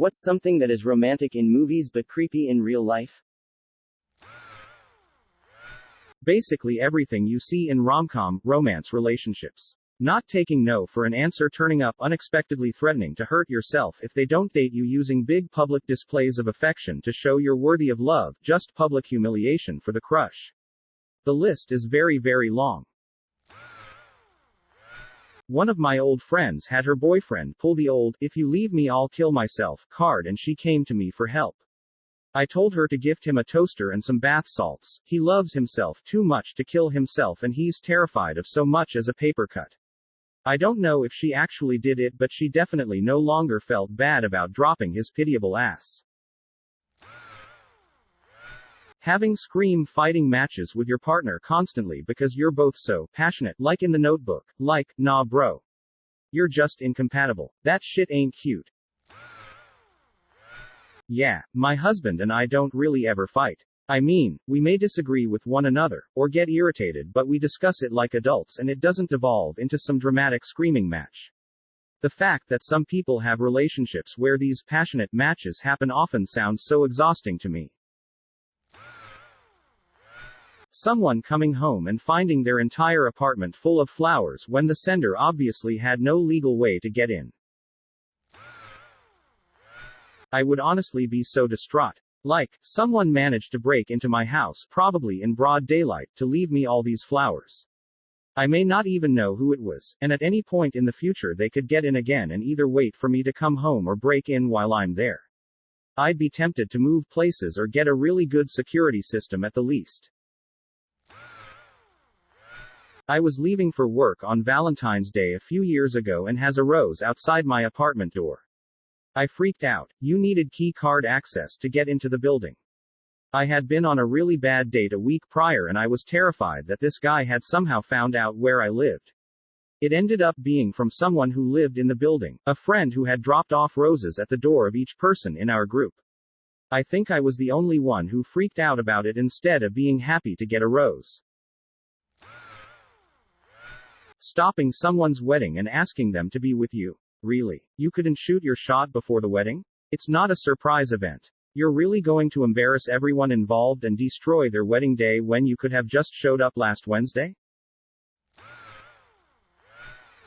What's something that is romantic in movies but creepy in real life? Basically everything you see in rom-com, romance relationships. Not taking no for an answer, turning up unexpectedly, threatening to hurt yourself if they don't date you, using big public displays of affection to show you're worthy of love, just public humiliation for the crush. The list is very, very long. One of my old friends had her boyfriend pull the old, "if you leave me I'll kill myself" card, and she came to me for help. I told her to gift him a toaster and some bath salts. He loves himself too much to kill himself, and he's terrified of so much as a paper cut. I don't know if she actually did it, but she definitely no longer felt bad about dropping his pitiable ass. Having scream fighting matches with your partner constantly because you're both so passionate, like in The Notebook. Like, nah bro. You're just incompatible. That shit ain't cute. Yeah, my husband and I don't really ever fight. I mean, we may disagree with one another, or get irritated, but we discuss it like adults and it doesn't devolve into some dramatic screaming match. The fact that some people have relationships where these passionate matches happen often sounds so exhausting to me. Someone coming home and finding their entire apartment full of flowers when the sender obviously had no legal way to get in. I would honestly be so distraught. Like, someone managed to break into my house, probably in broad daylight, to leave me all these flowers. I may not even know who it was, and at any point in the future they could get in again and either wait for me to come home or break in while I'm there. I'd be tempted to move places or get a really good security system at the least. I was leaving for work on Valentine's Day a few years ago and has a rose outside my apartment door. I freaked out. You needed key card access to get into the building. I had been on a really bad date a week prior and I was terrified that this guy had somehow found out where I lived. It ended up being from someone who lived in the building, a friend who had dropped off roses at the door of each person in our group. I think I was the only one who freaked out about it instead of being happy to get a rose. Stopping someone's wedding and asking them to be with you. Really? You couldn't shoot your shot before the wedding? It's not a surprise event. You're really going to embarrass everyone involved and destroy their wedding day when you could have just showed up last Wednesday?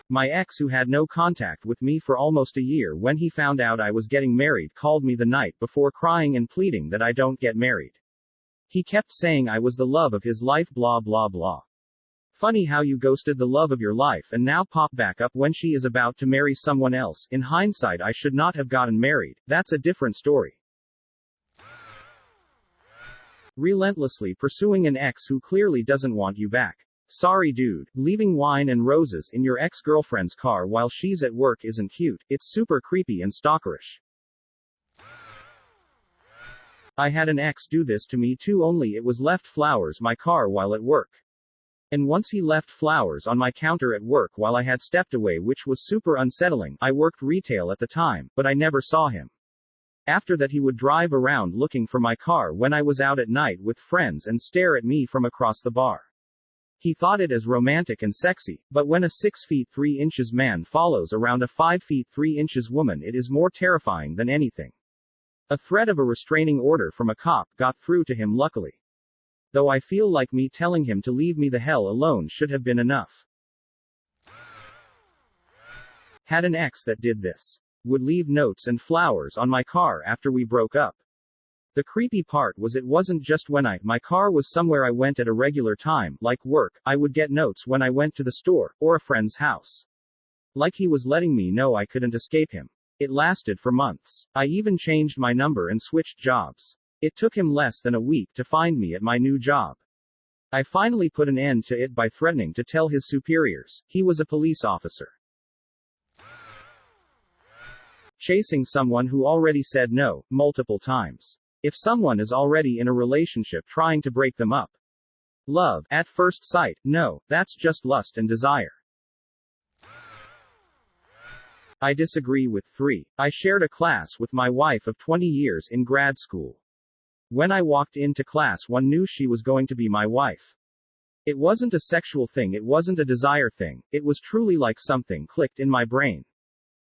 My ex, who had no contact with me for almost a year, when he found out I was getting married, called me the night before crying and pleading that I don't get married. He kept saying I was the love of his life, blah blah blah. Funny how you ghosted the love of your life and now pop back up when she is about to marry someone else. In hindsight, I should not have gotten married. That's a different story. Relentlessly pursuing an ex who clearly doesn't want you back. Sorry dude, leaving wine and roses in your ex-girlfriend's car while she's at work isn't cute. It's super creepy and stalkerish. I had an ex do this to me too, only it was left flowers my car while at work. And once he left flowers on my counter at work while I had stepped away, which was super unsettling. I worked retail at the time, but I never saw him. After that, he would drive around looking for my car when I was out at night with friends and stare at me from across the bar. He thought it as romantic and sexy, but when a 6 feet 3 inches man follows around a 5 feet 3 inches woman, it is more terrifying than anything. A threat of a restraining order from a cop got through to him, luckily. Though I feel like me telling him to leave me the hell alone should have been enough. Had an ex that did this. Would leave notes and flowers on my car after we broke up. The creepy part was it wasn't just when my car was somewhere I went at a regular time, like work. I would get notes when I went to the store, or a friend's house. Like he was letting me know I couldn't escape him. It lasted for months. I even changed my number and switched jobs. It took him less than a week to find me at my new job. I finally put an end to it by threatening to tell his superiors. He was a police officer. Chasing someone who already said no, multiple times. If someone is already in a relationship, trying to break them up. Love at first sight? No, that's just lust and desire. I disagree with 3. I shared a class with my wife of 20 years in grad school. When I walked into class, one knew she was going to be my wife. It wasn't a sexual thing, it wasn't a desire thing, it was truly like something clicked in my brain.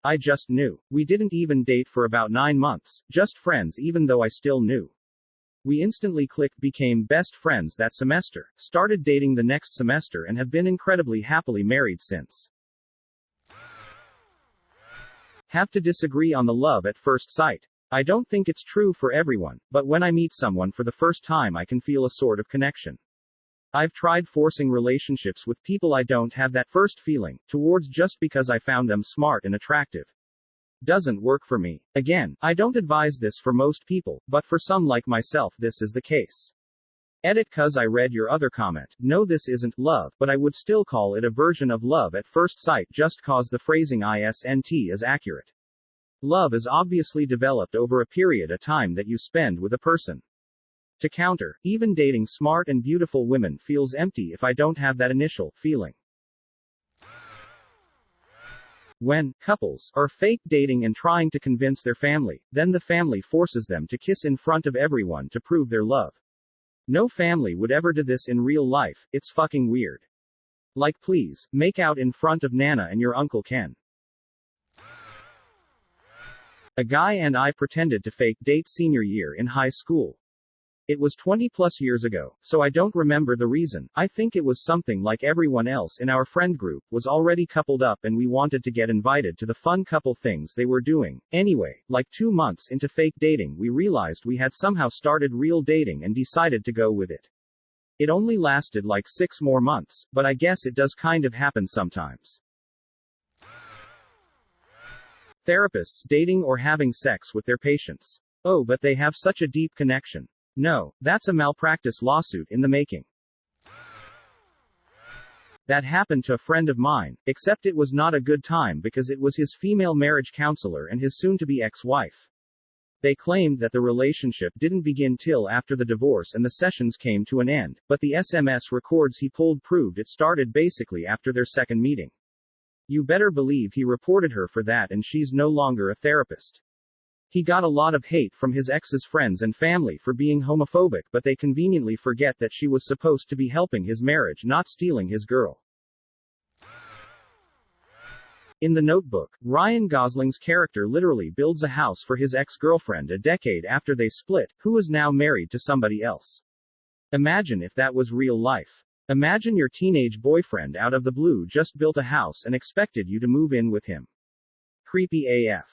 I just knew. We didn't even date for about 9 months, just friends even though I still knew. We instantly clicked, became best friends that semester, started dating the next semester and have been incredibly happily married since. Have to disagree on the love at first sight. I don't think it's true for everyone, but when I meet someone for the first time I can feel a sort of connection. I've tried forcing relationships with people I don't have that first feeling towards just because I found them smart and attractive. Doesn't work for me. Again, I don't advise this for most people, but for some like myself this is the case. Edit, 'cause I read your other comment. No, this isn't love, but I would still call it a version of love at first sight just 'cause the phrasing isn't is accurate. Love is obviously developed over a period of time that you spend with a person. To counter, even dating smart and beautiful women feels empty if I don't have that initial feeling. When couples are fake dating and trying to convince their family, then the family forces them to kiss in front of everyone to prove their love. No family would ever do this in real life, it's fucking weird. Like, please, make out in front of Nana and your Uncle Ken. A guy and I pretended to fake date senior year in high school. It was 20 plus years ago, so I don't remember the reason. I think it was something like everyone else in our friend group was already coupled up and we wanted to get invited to the fun couple things they were doing. Anyway, like 2 months into fake dating we realized we had somehow started real dating and decided to go with it. It only lasted like 6 more months, but I guess it does kind of happen sometimes. Therapists dating or having sex with their patients. Oh, but they have such a deep connection. No, that's a malpractice lawsuit in the making. That happened to a friend of mine, except it was not a good time because it was his female marriage counselor and his soon-to-be ex-wife. They claimed that the relationship didn't begin till after the divorce and the sessions came to an end, but the SMS records he pulled proved it started basically after their second meeting. You better believe he reported her for that and she's no longer a therapist. He got a lot of hate from his ex's friends and family for being homophobic, but they conveniently forget that she was supposed to be helping his marriage, not stealing his girl. In The Notebook, Ryan Gosling's character literally builds a house for his ex-girlfriend a decade after they split, who is now married to somebody else. Imagine if that was real life. Imagine your teenage boyfriend out of the blue just built a house and expected you to move in with him. Creepy AF.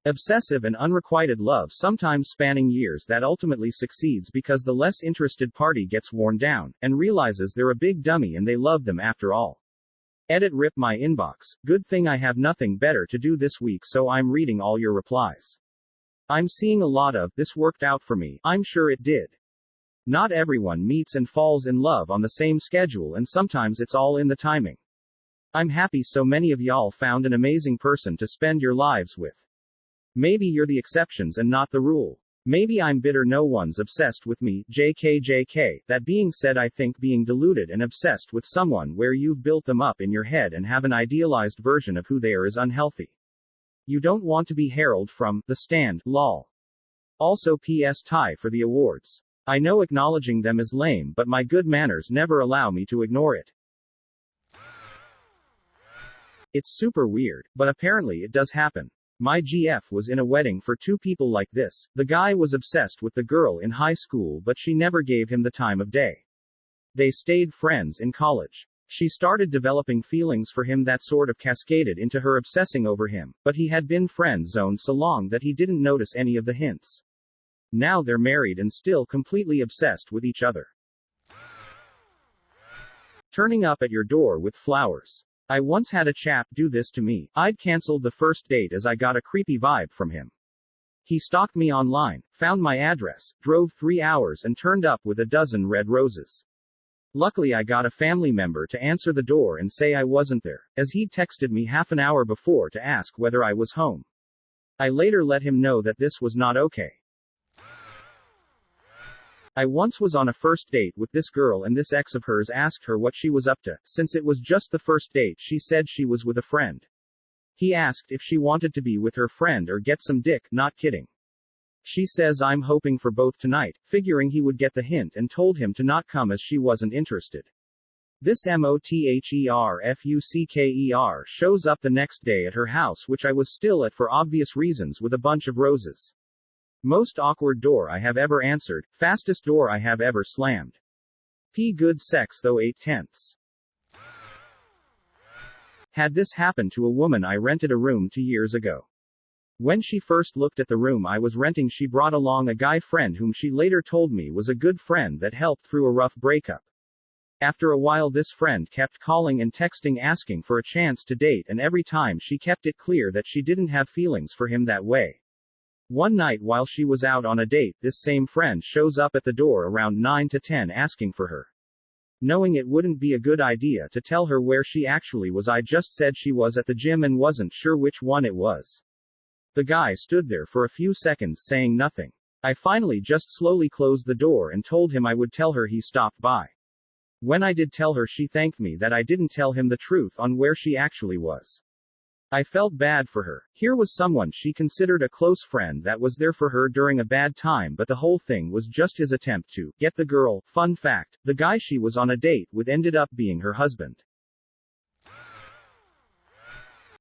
Obsessive and unrequited love, sometimes spanning years, that ultimately succeeds because the less interested party gets worn down, and realizes they're a big dummy and they love them after all. Edit, rip my inbox. Good thing I have nothing better to do this week, so I'm reading all your replies. I'm seeing a lot of, this worked out for me, I'm sure it did. Not everyone meets and falls in love on the same schedule, and sometimes it's all in the timing. I'm happy so many of y'all found an amazing person to spend your lives with. Maybe you're the exceptions and not the rule. Maybe I'm bitter no one's obsessed with me, JK. That being said, I think being deluded and obsessed with someone where you've built them up in your head and have an idealized version of who they are is unhealthy. You don't want to be Harold from The Stand, lol. Also, PS tie for the awards. I know acknowledging them is lame, but my good manners never allow me to ignore it. It's super weird, but apparently it does happen. My GF was in a wedding for 2 people like this. The guy was obsessed with the girl in high school, but she never gave him the time of day. They stayed friends in college. She started developing feelings for him that sort of cascaded into her obsessing over him, but he had been friend-zoned so long that he didn't notice any of the hints. Now they're married and still completely obsessed with each other. Turning up at your door with flowers. I once had a chap do this to me. I'd canceled the first date as I got a creepy vibe from him. He stalked me online, found my address, drove 3 hours and turned up with a dozen red roses. Luckily I got a family member to answer the door and say I wasn't there, as he'd texted me half an hour before to ask whether I was home. I later let him know that this was not okay. I once was on a first date with this girl and this ex of hers asked her what she was up to. Since it was just the first date, she said she was with a friend. He asked if she wanted to be with her friend or get some dick, not kidding. She says I'm hoping for both tonight, figuring he would get the hint, and told him to not come as she wasn't interested. This motherfucker shows up the next day at her house, which I was still at for obvious reasons, with a bunch of roses. Most awkward door I have ever answered, fastest door I have ever slammed. P. Good sex though 8/10. Had this happened to a woman I rented a room 2 years ago. When she first looked at the room I was renting, she brought along a guy friend whom she later told me was a good friend that helped through a rough breakup. After a while this friend kept calling and texting asking for a chance to date, and every time she kept it clear that she didn't have feelings for him that way. One night while she was out on a date, this same friend shows up at the door around 9 to 10 asking for her. Knowing it wouldn't be a good idea to tell her where she actually was, I just said she was at the gym and wasn't sure which one it was. The guy stood there for a few seconds saying nothing. I finally just slowly closed the door and told him I would tell her he stopped by. When I did tell her, she thanked me that I didn't tell him the truth on where she actually was. I felt bad for her. Here was someone she considered a close friend that was there for her during a bad time, but the whole thing was just his attempt to get the girl. Fun fact, the guy she was on a date with ended up being her husband.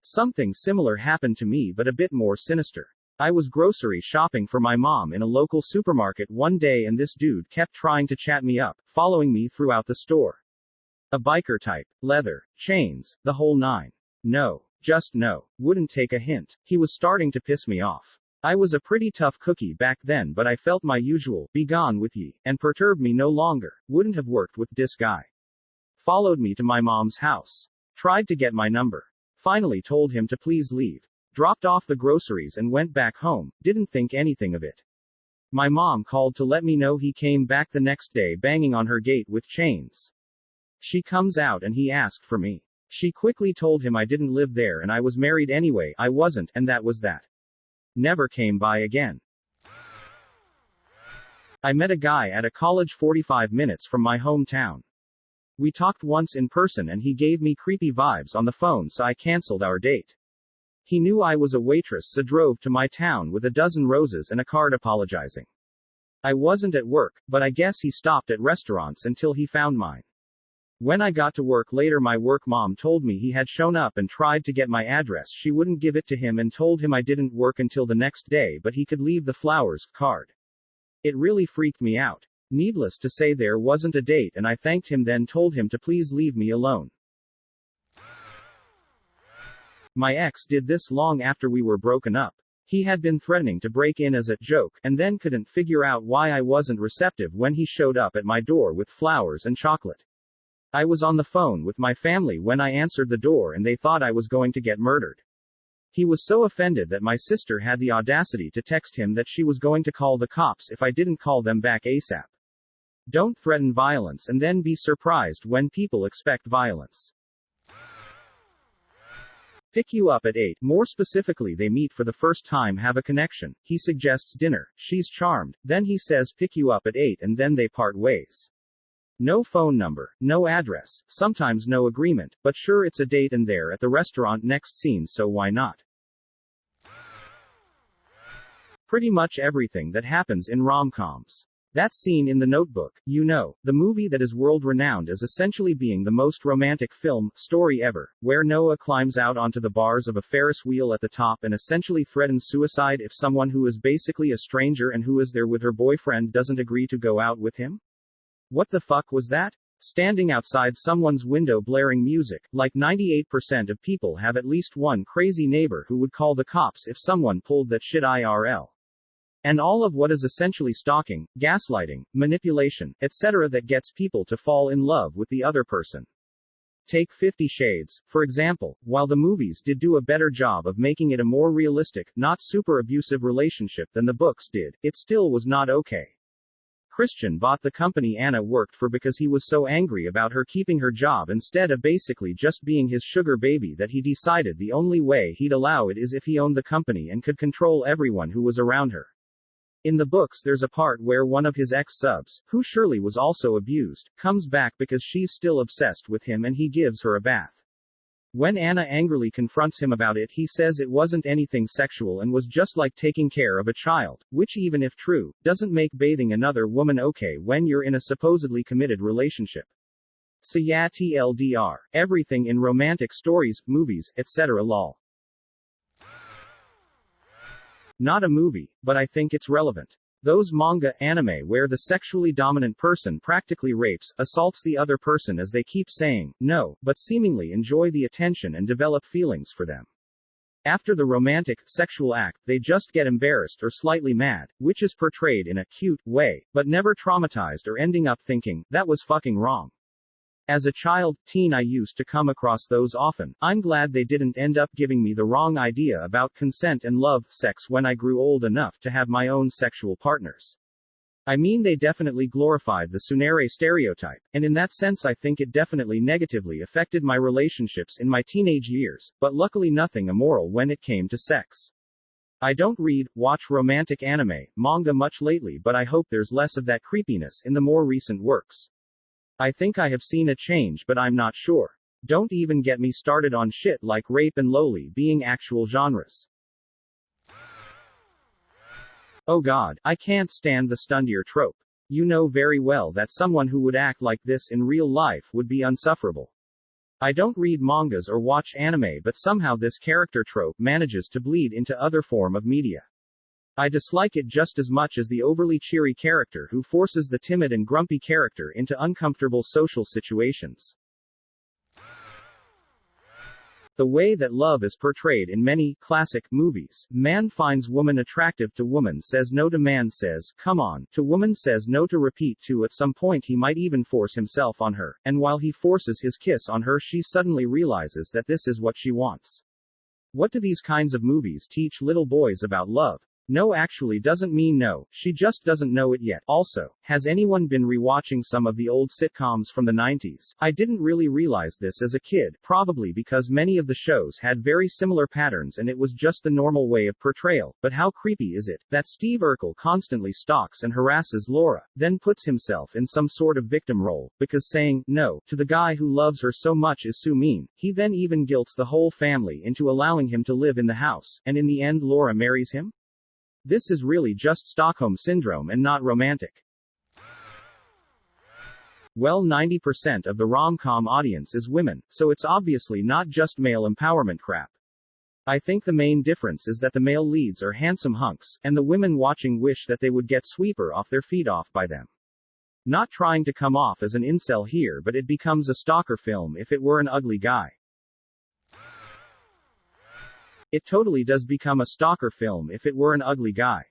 Something similar happened to me, but a bit more sinister. I was grocery shopping for my mom in a local supermarket one day, and this dude kept trying to chat me up, following me throughout the store. A biker type, leather, chains, the whole nine. No. Just no. Wouldn't take a hint. He was starting to piss me off. I was a pretty tough cookie back then, but I felt my usual, be gone with ye, and perturb me no longer. Wouldn't have worked with this guy. Followed me to my mom's house. Tried to get my number. Finally told him to please leave. Dropped off the groceries and went back home. Didn't think anything of it. My mom called to let me know he came back the next day banging on her gate with chains. She comes out and he asked for me. She quickly told him I didn't live there and I was married anyway. I wasn't, and that was that. Never came by again. I met a guy at a college 45 minutes from my hometown. We talked once in person and he gave me creepy vibes on the phone, so I canceled our date. He knew I was a waitress, so drove to my town with a dozen roses and a card apologizing. I wasn't at work, but I guess he stopped at restaurants until he found mine. When I got to work later, my work mom told me he had shown up and tried to get my address. She wouldn't give it to him and told him I didn't work until the next day, but he could leave the flowers card. It really freaked me out. Needless to say, there wasn't a date, and I thanked him, then told him to please leave me alone. My ex did this long after we were broken up. He had been threatening to break in as a joke, and then couldn't figure out why I wasn't receptive when he showed up at my door with flowers and chocolate. I was on the phone with my family when I answered the door and they thought I was going to get murdered. He was so offended that my sister had the audacity to text him that she was going to call the cops if I didn't call them back ASAP. Don't threaten violence and then be surprised when people expect violence. Pick you up at 8. More specifically, they meet for the first time, have a connection. He suggests dinner. She's charmed. Then he says pick you up at 8 and then they part ways. No phone number, no address, sometimes no agreement, but sure, it's a date and they're at the restaurant next scene, so why not? Pretty much everything that happens in rom-coms. That scene in The Notebook, you know, the movie that is world-renowned as essentially being the most romantic film story ever, where Noah climbs out onto the bars of a Ferris wheel at the top and essentially threatens suicide if someone who is basically a stranger and who is there with her boyfriend doesn't agree to go out with him? What the fuck was that? Standing outside someone's window blaring music, like 98% of people have at least one crazy neighbor who would call the cops if someone pulled that shit IRL. And all of what is essentially stalking, gaslighting, manipulation, etc. that gets people to fall in love with the other person. Take 50 Shades, for example. While the movies did do a better job of making it a more realistic, not super abusive relationship than the books did, it still was not okay. Christian bought the company Anna worked for because he was so angry about her keeping her job instead of basically just being his sugar baby that he decided the only way he'd allow it is if he owned the company and could control everyone who was around her. In the books there's a part where one of his ex-subs, who surely was also abused, comes back because she's still obsessed with him and he gives her a bath. When Anna angrily confronts him about it, he says it wasn't anything sexual and was just like taking care of a child, which, even if true, doesn't make bathing another woman okay when you're in a supposedly committed relationship. So yeah TLDR. Everything in romantic stories, movies, etc. lol. Not a movie, but I think it's relevant. Those manga, anime where the sexually dominant person practically rapes, assaults the other person as they keep saying, no, but seemingly enjoy the attention and develop feelings for them. After the romantic, sexual act, they just get embarrassed or slightly mad, which is portrayed in a cute way, but never traumatized or ending up thinking, that was fucking wrong. As a child, teen I used to come across those often. I'm glad they didn't end up giving me the wrong idea about consent and love, sex when I grew old enough to have my own sexual partners. I mean they definitely glorified the tsundere stereotype, and in that sense I think it definitely negatively affected my relationships in my teenage years, but luckily nothing immoral when it came to sex. I don't watch romantic anime, manga much lately, but I hope there's less of that creepiness in the more recent works. I think I have seen a change, but I'm not sure. Don't even get me started on shit like rape and loli being actual genres. Oh god, I can't stand the stundier trope. You know very well that someone who would act like this in real life would be unsufferable. I don't read mangas or watch anime, but somehow this character trope manages to bleed into other form of media. I dislike it just as much as the overly cheery character who forces the timid and grumpy character into uncomfortable social situations. The way that love is portrayed in many classic movies. Man finds woman attractive to woman says no to man says, come on, to woman says no to repeat to at some point he might even force himself on her, and while he forces his kiss on her she suddenly realizes that this is what she wants. What do these kinds of movies teach little boys about love? No actually doesn't mean no, she just doesn't know it yet. Also, has anyone been rewatching some of the old sitcoms from the 90s? I didn't really realize this as a kid, probably because many of the shows had very similar patterns and it was just the normal way of portrayal, but how creepy is it that Steve Urkel constantly stalks and harasses Laura, then puts himself in some sort of victim role, because saying no to the guy who loves her so much is so mean. He then even guilts the whole family into allowing him to live in the house, and in the end Laura marries him? This is really just Stockholm Syndrome and not romantic. Well, 90% of the rom-com audience is women, so it's obviously not just male empowerment crap. I think the main difference is that the male leads are handsome hunks, and the women watching wish that they would get sweeper off their feet off by them. Not trying to come off as an incel here, but it becomes a stalker film if it were an ugly guy. It totally does become a stalker film if it were an ugly guy.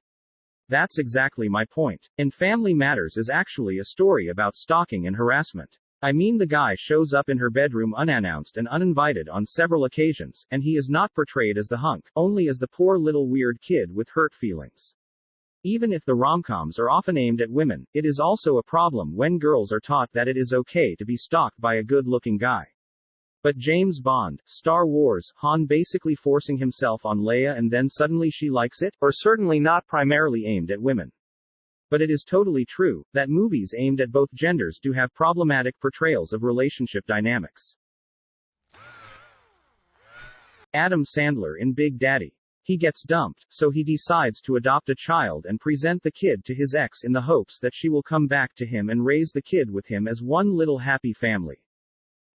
That's exactly my point. And Family Matters is actually a story about stalking and harassment. I mean the guy shows up in her bedroom unannounced and uninvited on several occasions, and he is not portrayed as the hunk, only as the poor little weird kid with hurt feelings. Even if the romcoms are often aimed at women, it is also a problem when girls are taught that it is okay to be stalked by a good-looking guy. But James Bond, Star Wars, Han basically forcing himself on Leia and then suddenly she likes it, or certainly not primarily aimed at women. But it is totally true that movies aimed at both genders do have problematic portrayals of relationship dynamics. Adam Sandler in Big Daddy. He gets dumped, so he decides to adopt a child and present the kid to his ex in the hopes that she will come back to him and raise the kid with him as one little happy family.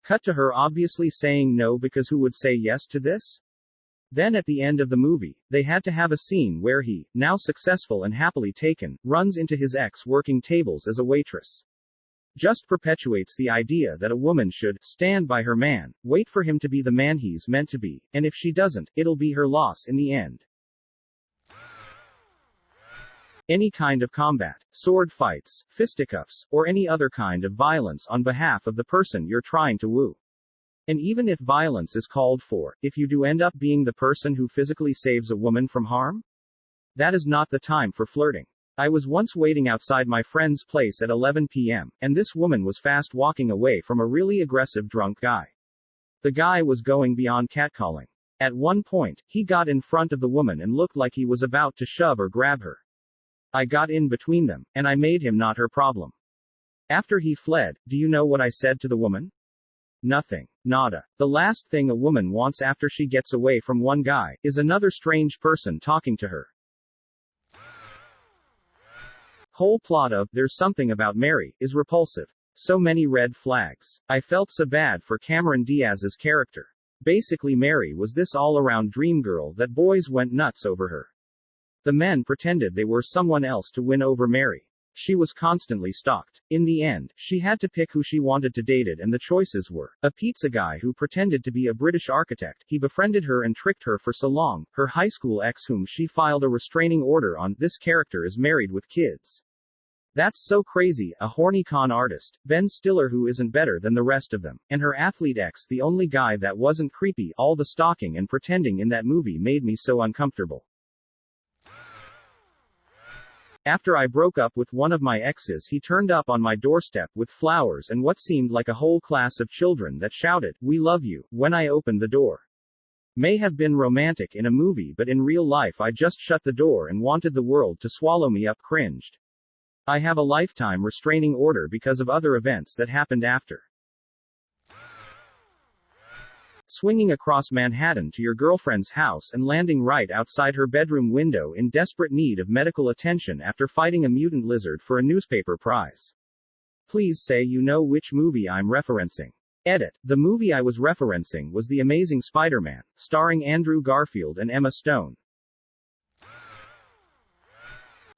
Cut to her obviously saying no because who would say yes to this? Then at the end of the movie, they had to have a scene where he, now successful and happily taken, runs into his ex working tables as a waitress. Just perpetuates the idea that a woman should stand by her man, wait for him to be the man he's meant to be, and if she doesn't, it'll be her loss in the end. Any kind of combat, sword fights, fisticuffs, or any other kind of violence on behalf of the person you're trying to woo. And even if violence is called for, if you do end up being the person who physically saves a woman from harm, that is not the time for flirting. I was once waiting outside my friend's place at 11 p.m., and this woman was fast walking away from a really aggressive drunk guy. The guy was going beyond catcalling. At one point, he got in front of the woman and looked like he was about to shove or grab her. I got in between them, and I made him not her problem. After he fled, do you know what I said to the woman? Nothing. Nada. The last thing a woman wants after she gets away from one guy, is another strange person talking to her. Whole plot of There's Something About Mary is repulsive. So many red flags. I felt so bad for Cameron Diaz's character. Basically Mary was this all-around dream girl that boys went nuts over her. The men pretended they were someone else to win over Mary. She was constantly stalked. In the end, she had to pick who she wanted to date, and the choices were a pizza guy who pretended to be a British architect. He befriended her and tricked her for so long. Her high school ex whom she filed a restraining order on. This character is married with kids. That's so crazy. A horny con artist, Ben Stiller, who isn't better than the rest of them. And her athlete ex, the only guy that wasn't creepy. All the stalking and pretending in that movie made me so uncomfortable. After I broke up with one of my exes, he turned up on my doorstep with flowers and what seemed like a whole class of children that shouted, "We love you," when I opened the door. May have been romantic in a movie, but in real life I just shut the door and wanted the world to swallow me up. Cringed. I have a lifetime restraining order because of other events that happened after. Swinging across Manhattan to your girlfriend's house and landing right outside her bedroom window in desperate need of medical attention after fighting a mutant lizard for a newspaper prize. Please say you know which movie I'm referencing. Edit. The movie I was referencing was The Amazing Spider-Man, starring Andrew Garfield and Emma Stone.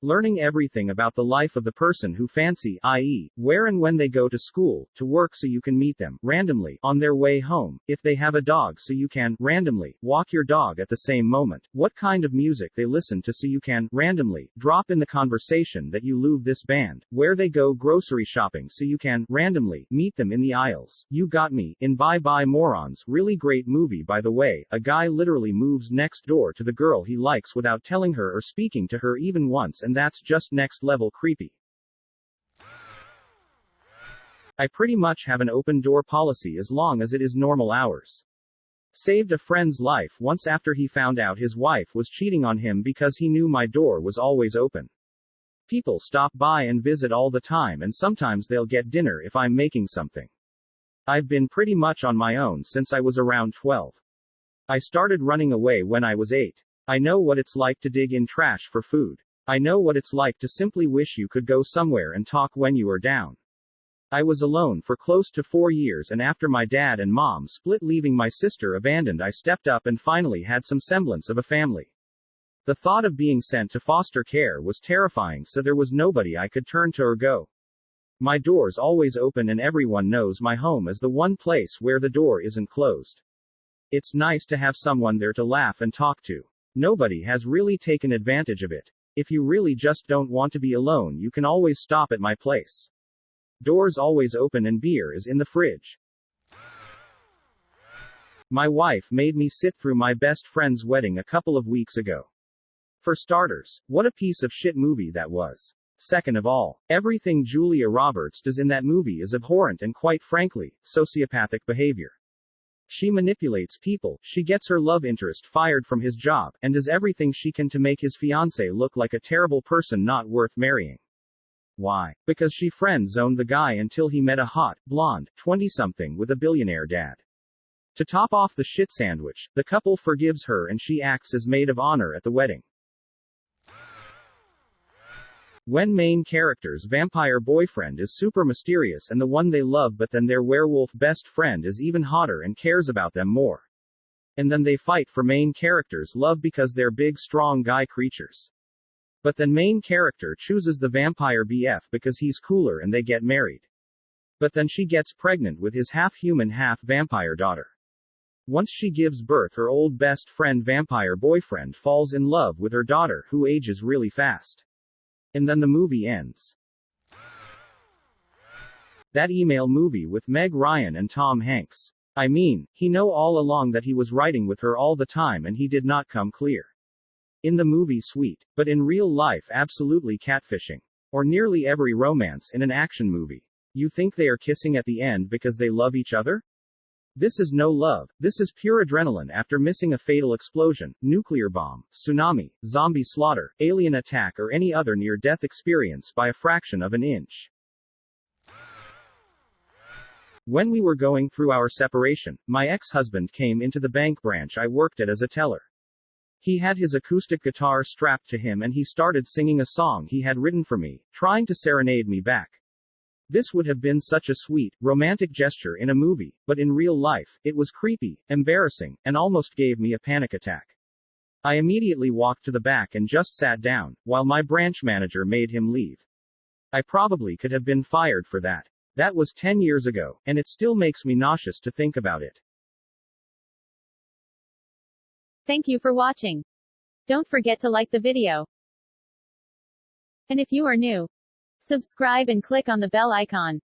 Learning everything about the life of the person who fancy, i.e., where and when they go to school, to work so you can meet them, randomly, on their way home, if they have a dog so you can, randomly, walk your dog at the same moment, what kind of music they listen to so you can, randomly, drop in the conversation that you love this band, where they go grocery shopping so you can, randomly, meet them in the aisles. You got me, in Bye Bye Morons. Really great movie by the way. A guy literally moves next door to the girl he likes without telling her or speaking to her even once, and that's just next level creepy. I pretty much have an open door policy as long as it is normal hours. Saved a friend's life once after he found out his wife was cheating on him because he knew my door was always open. People stop by and visit all the time, and sometimes they'll get dinner if I'm making something. I've been pretty much on my own since I was around 12. I started running away when I was 8. I know what it's like to dig in trash for food. I know what it's like to simply wish you could go somewhere and talk when you are down. I was alone for close to 4 years, and after my dad and mom split, leaving my sister abandoned, I stepped up and finally had some semblance of a family. The thought of being sent to foster care was terrifying, so there was nobody I could turn to or go. My door's always open, and everyone knows my home is the one place where the door isn't closed. It's nice to have someone there to laugh and talk to. Nobody has really taken advantage of it. If you really just don't want to be alone, you can always stop at my place. Doors always open and beer is in the fridge. My wife made me sit through my best friend's wedding a couple of weeks ago. For starters, what a piece of shit movie that was. Second of all, everything Julia Roberts does in that movie is abhorrent and, quite frankly, sociopathic behavior. She manipulates people, she gets her love interest fired from his job, and does everything she can to make his fiancé look like a terrible person not worth marrying. Why? Because she friend-zoned the guy until he met a hot, blonde, 20-something with a billionaire dad. To top off the shit sandwich, the couple forgives her and she acts as maid of honor at the wedding. When main character's vampire boyfriend is super mysterious and the one they love, but then their werewolf best friend is even hotter and cares about them more. And then they fight for main character's love because they're big strong guy creatures. But then main character chooses the vampire BF because he's cooler and they get married. But then she gets pregnant with his half-human half-vampire daughter. Once she gives birth, her old best friend vampire boyfriend falls in love with her daughter, who ages really fast. And then the movie ends. That email movie with Meg Ryan and Tom Hanks. I mean, he knew all along that he was writing with her all the time and he did not come clear. In the movie sweet, but in real life absolutely catfishing. Or nearly every romance in an action movie. You think they are kissing at the end because they love each other? This is no love, this is pure adrenaline after missing a fatal explosion, nuclear bomb, tsunami, zombie slaughter, alien attack, or any other near-death experience by a fraction of an inch. When we were going through our separation, my ex-husband came into the bank branch I worked at as a teller. He had his acoustic guitar strapped to him and he started singing a song he had written for me, trying to serenade me back. This would have been such a sweet, romantic gesture in a movie, but in real life, it was creepy, embarrassing, and almost gave me a panic attack. I immediately walked to the back and just sat down, while my branch manager made him leave. I probably could have been fired for that. That was 10 years ago, and it still makes me nauseous to think about it. Thank you for watching. Don't forget to like the video. And if you are new, subscribe and click on the bell icon.